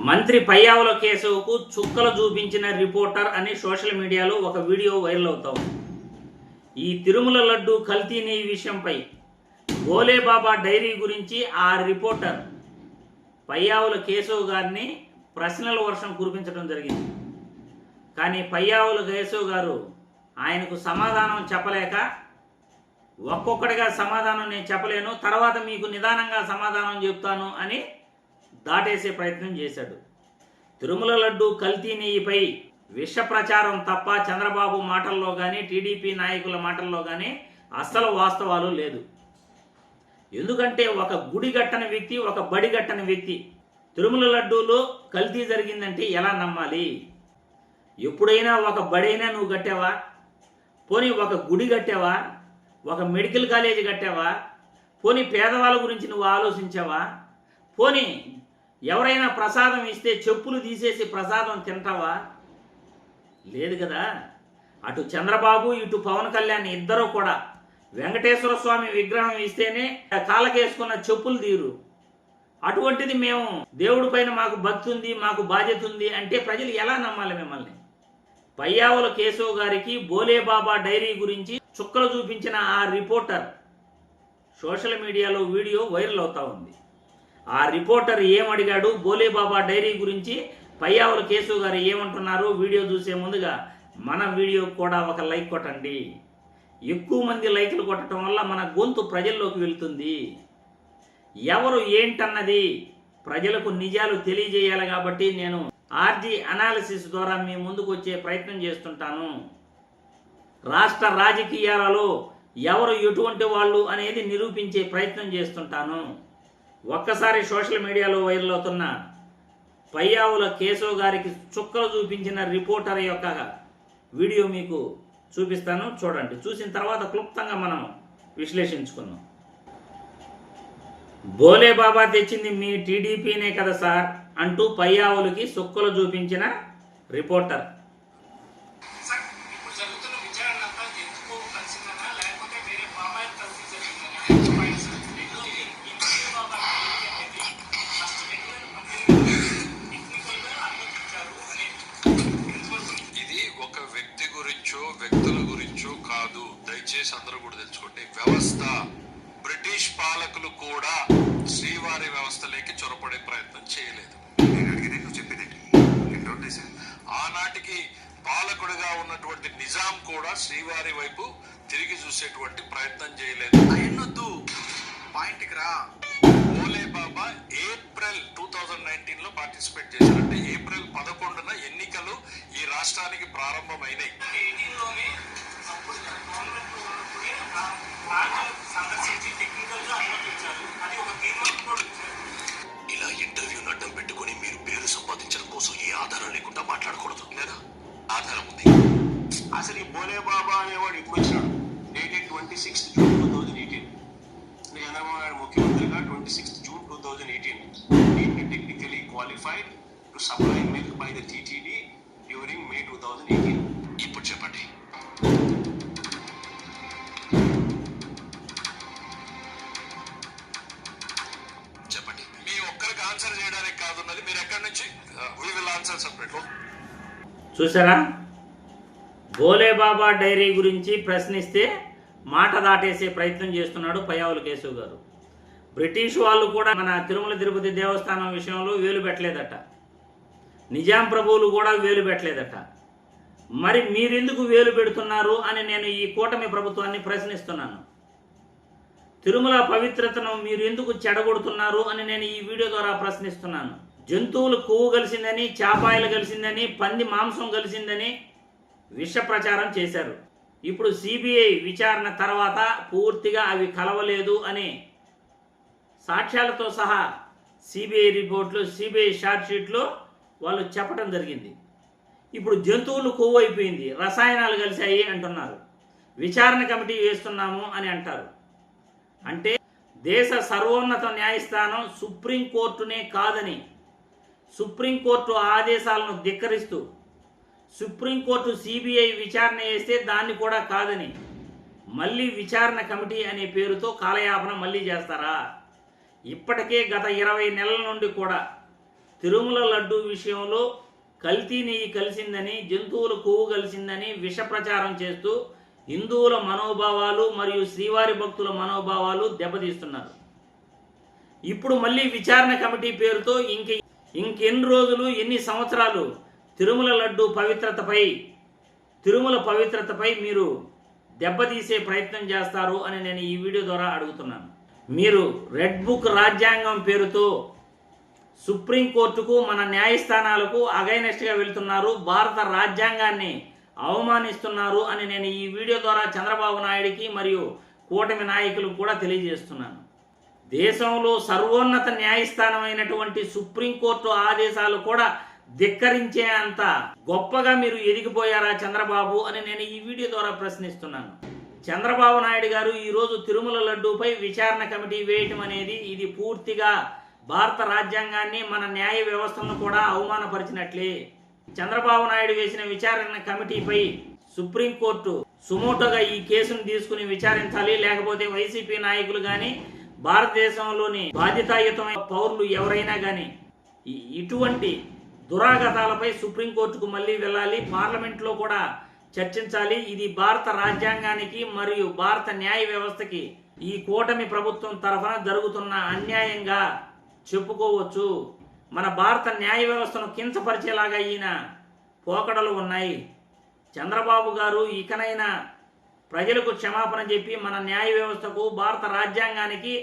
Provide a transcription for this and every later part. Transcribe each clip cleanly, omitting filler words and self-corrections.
మంత్రి పయ్యావుల కేశవకు చుక్కలు చూపించిన రిపోర్టర్ అని సోషల్ మీడియాలో ఒక వీడియో వైరల్ అవుతాం. ఈ తిరుమల లడ్డు కల్తీ నెయ్యి విషయంపై భోలేబాబా డైరీ గురించి ఆ రిపోర్టర్ పయ్యావుల కేశవ్ గారిని ప్రశ్నల వర్షం కురిపించడం జరిగింది. కానీ పయ్యావుల కేశవ్ గారు ఆయనకు సమాధానం చెప్పలేక ఒక్కొక్కటిగా సమాధానం నేను చెప్పలేను, తర్వాత మీకు నిదానంగా సమాధానం చెప్తాను అని దాటేసే ప్రయత్నం చేశాడు. తిరుమల లడ్డు కల్తీ నెయ్యిపై విష ప్రచారం తప్ప చంద్రబాబు మాటల్లో కానీ టీడీపీ నాయకుల మాటల్లో కానీ అస్సలు వాస్తవాలు లేదు. ఎందుకంటే ఒక గుడి గట్టని వ్యక్తి, ఒక బడి గట్టని వ్యక్తి తిరుమల లడ్డూలో కల్తీ జరిగిందంటే ఎలా నమ్మాలి? ఎప్పుడైనా ఒక బడైనా నువ్వు కట్టావా? పోనీ ఒక గుడి కట్టావా? ఒక మెడికల్ కాలేజీ కట్టావా? పోనీ పేదవాళ్ళ గురించి నువ్వు ఆలోచించావా? పోనీ ఎవరైనా ప్రసాదం ఇస్తే చెప్పులు తీసేసి ప్రసాదం తింటావా? లేదు కదా. అటు చంద్రబాబు ఇటు పవన్ కళ్యాణ్ ఇద్దరూ కూడా వెంకటేశ్వర స్వామి విగ్రహం ఇస్తేనే కాళ్ళకేసుకున్న చెప్పులు తీరు. అటువంటిది మేము దేవుడి పైన మాకు భక్తి ఉంది, మాకు బాధ్యత ఉంది అంటే ప్రజలు ఎలా నమ్మాలి మిమ్మల్ని? పయ్యావుల కేశవ్ గారికి భోలేబాబా డైరీ గురించి చుక్కలు చూపించిన ఆ రిపోర్టర్ సోషల్ మీడియాలో వీడియో వైరల్ అవుతా ఉంది. ఆ రిపోర్టర్ ఏమడిగాడు, భోలేబాబా డైరీ గురించి పయ్యావుల కేశవ్ గారు ఏమంటున్నారు? వీడియో చూసే ముందుగా మన వీడియో కూడా ఒక లైక్ కొట్టండి. ఎక్కువ మంది లైక్లు కొట్టడం వల్ల మన గొంతు ప్రజల్లోకి వెళ్తుంది. ఎవరు ఏంటన్నది ప్రజలకు నిజాలు తెలియజేయాలి కాబట్టి నేను ఆర్జీ అనాలిసిస్ ద్వారా మీ ముందుకు వచ్చే ప్రయత్నం చేస్తుంటాను. రాష్ట్ర రాజకీయాలలో ఎవరు ఎటువంటి వాళ్ళు అనేది నిరూపించే ప్రయత్నం చేస్తుంటాను. ఒక్కసారి సోషల్ మీడియాలో వైరల్ అవుతున్న పయ్యావుల కేశవ్ గారికి చుక్కలు చూపించిన రిపోర్టర్ యొక్క వీడియో మీకు చూపిస్తాను, చూడండి. చూసిన తర్వాత క్లుప్తంగా మనం విశ్లేషించుకుందాం. భోలేబాబా తెచ్చింది మీ టీడీపీనే కదా సార్ అంటూ పయ్యావులకి చుక్కలు చూపించిన రిపోర్టర్. వ్యక్తుల గురించో కాదు, దయచేసి అందరూ కూడా తెలుసుకోండి. వ్యవస్థ బ్రిటిష్ పాలకులు కూడా శ్రీవారి వ్యవస్థలోకి చొరపడే ప్రయత్నం చేయలేదు. ఆనాటికి పాలకుడిగా ఉన్నటువంటి నిజాం కూడా శ్రీవారి వైపు తిరిగి చూసేటువంటి ప్రయత్నం చేయలేదు. అయ్యొద్దు పాయింట్కి రా. భోలేబాబా ఏప్రిల్ 2019 లో పార్టిసిపేట్ చేశారంటే ఏప్రిల్ 11న ఎన్నికలు ఈ రాష్ట్రానికి ప్రారంభమైనాయి. ఇలా ఇంటర్వ్యూని అడ్డం పెట్టుకుని మీరు పేరు సంపాదించడం కోసం ఏ ఆధారం లేకుండా మాట్లాడకూడదు. లేదా ఆధారం ఉంది. అసలు ఈ భోలేబాబా అనేవాడు ఇప్పుడు వచ్చినాడు. Dated 26 June 2018. చంద్రబాబు నాయుడు ముఖ్యమంత్రిగా 26 June 2018 technically qualified to supply milk by the TTD during May 2018. ఇప్పుడు చెప్పండి. చెప్పండి. మీ ఒక్కరికి ఆన్సర్ చేయడానికి కాదున్నది. మీరు ఎక్కడి నుంచి వి విల్ ఆన్సర్ సపరేట్. చూసారా? భోలేబాబా డైరీ గురించి ప్రశ్నిస్తే మాట దాటేసే ప్రయత్నం చేస్తున్నాడు పయ్యావుల కేశవ్ గారు. బ్రిటిష్ వాళ్ళు కూడా మన తిరుమల తిరుపతి దేవస్థానం విషయంలో వేలు పెట్టలేదట. నిజాం ప్రభువులు కూడా వేలు పెట్టలేదట. మరి మీరెందుకు వేలు పెడుతున్నారు అని నేను ఈ కూటమి ప్రభుత్వాన్ని ప్రశ్నిస్తున్నాను. తిరుమల పవిత్రతను మీరు ఎందుకు చెడగొడుతున్నారు అని నేను ఈ వీడియో ద్వారా ప్రశ్నిస్తున్నాను. జంతువులు కొవ్వు కలిసిందని, చేపాయలు కలిసిందని, పంది మాంసం కలిసిందని విష ప్రచారం చేశారు. ఇప్పుడు సిబిఐ విచారణ తర్వాత పూర్తిగా అవి కలవలేదు అని సాక్ష్యాలతో సహా సిబిఐ రిపోర్ట్లు, సిబిఐ షార్ట్ షీట్లో వాళ్ళు చెప్పడం జరిగింది. ఇప్పుడు జంతువులు కొవ్వు అయిపోయింది, రసాయనాలు కలిశాయి అంటున్నారు. విచారణ కమిటీ వేస్తున్నాము అని అంటారు. అంటే దేశ సర్వోన్నత న్యాయస్థానం సుప్రీంకోర్టునే కాదని, సుప్రీంకోర్టు ఆదేశాలను ధిక్కరిస్తూ సుప్రీంకోర్టు సిబిఐ విచారణ చేస్తే దాన్ని కూడా కాదని మళ్ళీ విచారణ కమిటీ అనే పేరుతో కాలయాపన మళ్ళీ చేస్తారా? ఇప్పటికే గత 20 నెలల నుండి కూడా తిరుమల లడ్డు విషయంలో కల్తీ నెయ్యి కలిసిందని, జంతువుల కొవ్వు కలిసిందని విష ప్రచారం చేస్తూ హిందువుల మనోభావాలు మరియు శ్రీవారి భక్తుల మనోభావాలు దెబ్బతీస్తున్నారు. ఇప్పుడు మళ్ళీ విచారణ కమిటీ పేరుతో ఇంకెన్ని రోజులు, ఎన్ని సంవత్సరాలు తిరుమల లడ్డు తిరుమల పవిత్రతపై మీరు దెబ్బతీసే ప్రయత్నం చేస్తారు అని నేను ఈ వీడియో ద్వారా అడుగుతున్నాను. మీరు రెడ్ బుక్ రాజ్యాంగం పేరుతో సుప్రీంకోర్టుకు, మన న్యాయస్థానాలకు అగైనెస్ట్గా వెళ్తున్నారు, భారత రాజ్యాంగాన్ని అవమానిస్తున్నారు అని నేను ఈ వీడియో ద్వారా చంద్రబాబు నాయుడికి మరియు కూటమి నాయకులకు కూడా తెలియజేస్తున్నాను. దేశంలో సర్వోన్నత న్యాయస్థానమైనటువంటి సుప్రీంకోర్టు ఆదేశాలు కూడా ధిక్కరించే అంత గొప్పగా మీరు ఎదిగిపోయారా చంద్రబాబు అని నేను ఈ వీడియో ద్వారా ప్రశ్నిస్తున్నాను. చంద్రబాబు నాయుడు గారు ఈరోజు తిరుమల లడ్డూపై విచారణ కమిటీ వేయటం అనేది ఇది పూర్తిగా భారత రాజ్యాంగాన్ని, మన న్యాయ వ్యవస్థను కూడా అవమానపరిచినట్లే. చంద్రబాబు నాయుడు వేసిన విచారణ కమిటీపై సుప్రీంకోర్టు సుమోటోగా ఈ కేసును తీసుకుని విచారించాలి. లేకపోతే వైసీపీ నాయకులు కానీ, భారతదేశంలోని బాధ్యతాయుతమైన పౌరులు ఎవరైనా కానీ ఇటువంటి దురాగతాలపై సుప్రీంకోర్టుకు మళ్ళీ వెళ్ళాలి, పార్లమెంట్లో కూడా చర్చించాలి. ఇది భారత రాజ్యాంగానికి మరియు భారత న్యాయ వ్యవస్థకి ఈ కూటమి ప్రభుత్వం తరఫున జరుగుతున్న అన్యాయంగా చెప్పుకోవచ్చు. మన భారత న్యాయ వ్యవస్థను కించపరిచేలాగా ఈయన పోకడలు ఉన్నాయి. చంద్రబాబు గారు ఇకనైనా ప్రజలకు క్షమాపణ చెప్పి మన న్యాయ వ్యవస్థకు, భారత రాజ్యాంగానికి,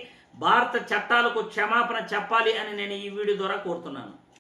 భారత చట్టాలకు క్షమాపణ చెప్పాలి అని నేను ఈ వీడియో ద్వారా కోరుతున్నాను.